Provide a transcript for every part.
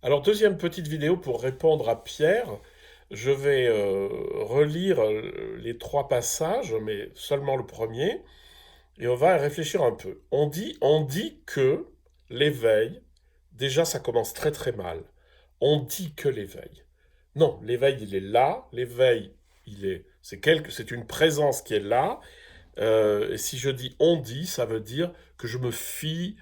Alors, deuxième petite vidéo pour répondre à Pierre. Je vais relire les trois passages, mais seulement le premier, et on va réfléchir un peu. On dit que l'éveil, déjà ça commence très très mal. On dit que l'éveil. Non, l'éveil il est là, l'éveil c'est une présence qui est là, et si je dis on dit, ça veut dire que je me fie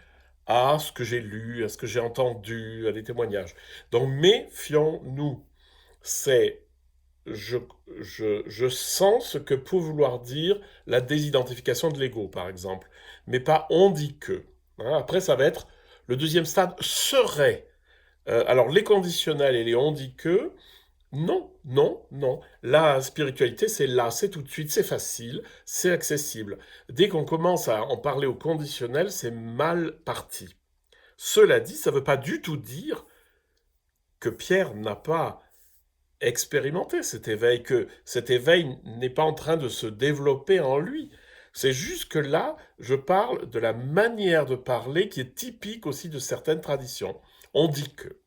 à ce que j'ai lu, à ce que j'ai entendu, à des témoignages. Donc méfions-nous. C'est je, je sens ce que peut vouloir dire la désidentification de l'ego, par exemple. Mais pas on dit que. Hein. Après, ça va être le deuxième stade serait. Alors les conditionnels et les on dit que, non, non, non. La spiritualité, c'est là, c'est tout de suite, c'est facile, c'est accessible. Dès qu'on commence à en parler au conditionnel, c'est mal parti. Cela dit, ça ne veut pas du tout dire que Pierre n'a pas expérimenté cet éveil, que cet éveil n'est pas en train de se développer en lui. C'est juste que là, je parle de la manière de parler qui est typique aussi de certaines traditions. On dit que.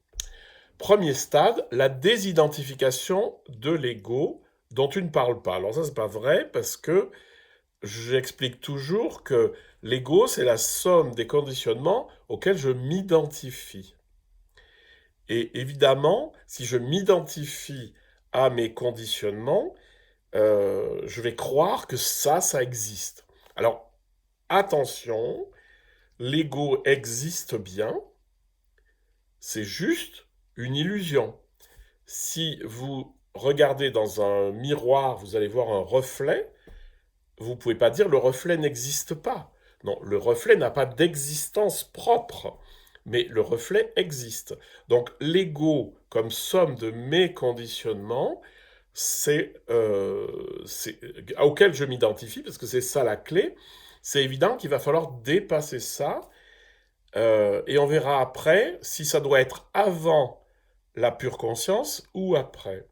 Premier stade, la désidentification de l'ego dont tu ne parles pas. Alors ça, c'est pas vrai parce que j'explique toujours que l'ego, c'est la somme des conditionnements auxquels je m'identifie. Et évidemment, si je m'identifie à mes conditionnements, je vais croire que ça existe. Alors, attention, l'ego existe bien, c'est juste une illusion. Si vous regardez dans un miroir, vous allez voir un reflet, vous ne pouvez pas dire le reflet n'existe pas. Non, le reflet n'a pas d'existence propre, mais le reflet existe. Donc l'ego, comme somme de mes conditionnements, c'est auquel je m'identifie, parce que c'est ça la clé. C'est évident qu'il va falloir dépasser ça, et on verra après si ça doit être avant la pure conscience ou après.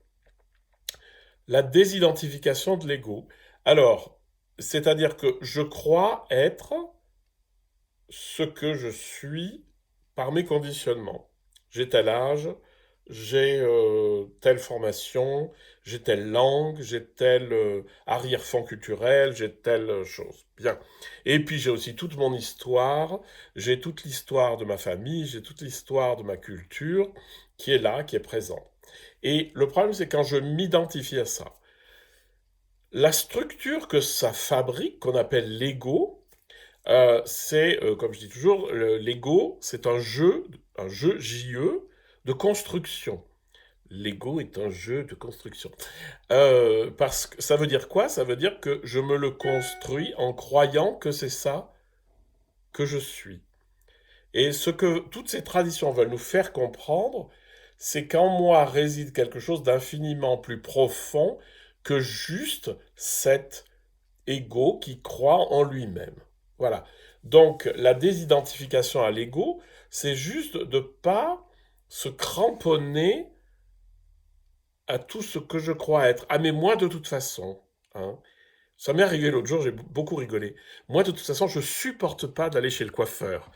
La désidentification de l'ego. Alors, c'est-à-dire que je crois être ce que je suis par mes conditionnements. J'ai tel âge, j'ai telle formation, j'ai telle langue, j'ai tel arrière-fond culturel, j'ai telle chose. Bien. Et puis j'ai aussi toute mon histoire, j'ai toute l'histoire de ma famille, j'ai toute l'histoire de ma culture qui est là, qui est présente. Et le problème, c'est quand je m'identifie à ça. La structure que ça fabrique, qu'on appelle l'ego, c'est, comme je dis toujours, l'ego, c'est un jeu JE de construction. L'ego est un jeu de construction. Parce que ça veut dire quoi? Ça veut dire que je me le construis en croyant que c'est ça que je suis. Et ce que toutes ces traditions veulent nous faire comprendre, c'est qu'en moi réside quelque chose d'infiniment plus profond que juste cet ego qui croit en lui-même. Voilà. Donc la désidentification à l'ego, c'est juste de ne pas se cramponner à tout ce que je crois être. Ah mais moi de toute façon, hein, ça m'est arrivé l'autre jour, j'ai beaucoup rigolé. Moi, de toute façon, je supporte pas d'aller chez le coiffeur.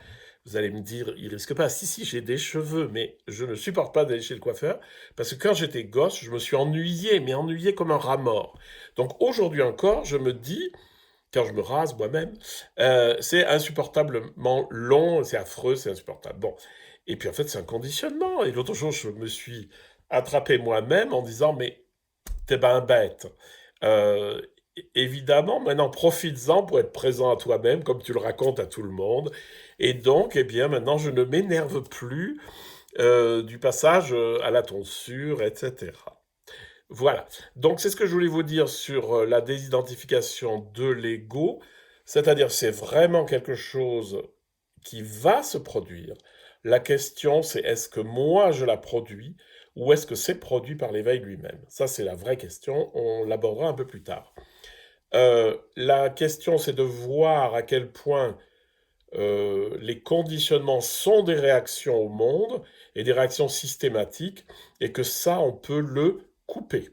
Vous allez me dire, il risque pas. Si, si, j'ai des cheveux, mais je ne supporte pas d'aller chez le coiffeur parce que quand j'étais gosse, je me suis ennuyé, mais ennuyé comme un rat mort. Donc aujourd'hui encore, je me dis, quand je me rase moi-même, c'est insupportablement long, c'est affreux, c'est insupportable. Bon. Et puis en fait, c'est un conditionnement. Et l'autre jour, je me suis attrapé moi-même en disant, mais t'es ben bête. Euh, Évidemment, maintenant, profites-en pour être présent à toi-même, comme tu le racontes à tout le monde. Et donc, eh bien, maintenant, je ne m'énerve plus du passage à la tonsure, etc. Voilà. Donc, c'est ce que je voulais vous dire sur la désidentification de l'ego. C'est-à-dire, c'est vraiment quelque chose qui va se produire. La question, c'est est-ce que moi, je la produis ou est-ce que c'est produit par l'éveil lui-même? Ça, c'est la vraie question. On l'abordera un peu plus tard. La question, c'est de voir à quel point les conditionnements sont des réactions au monde et des réactions systématiques et que ça, on peut le couper.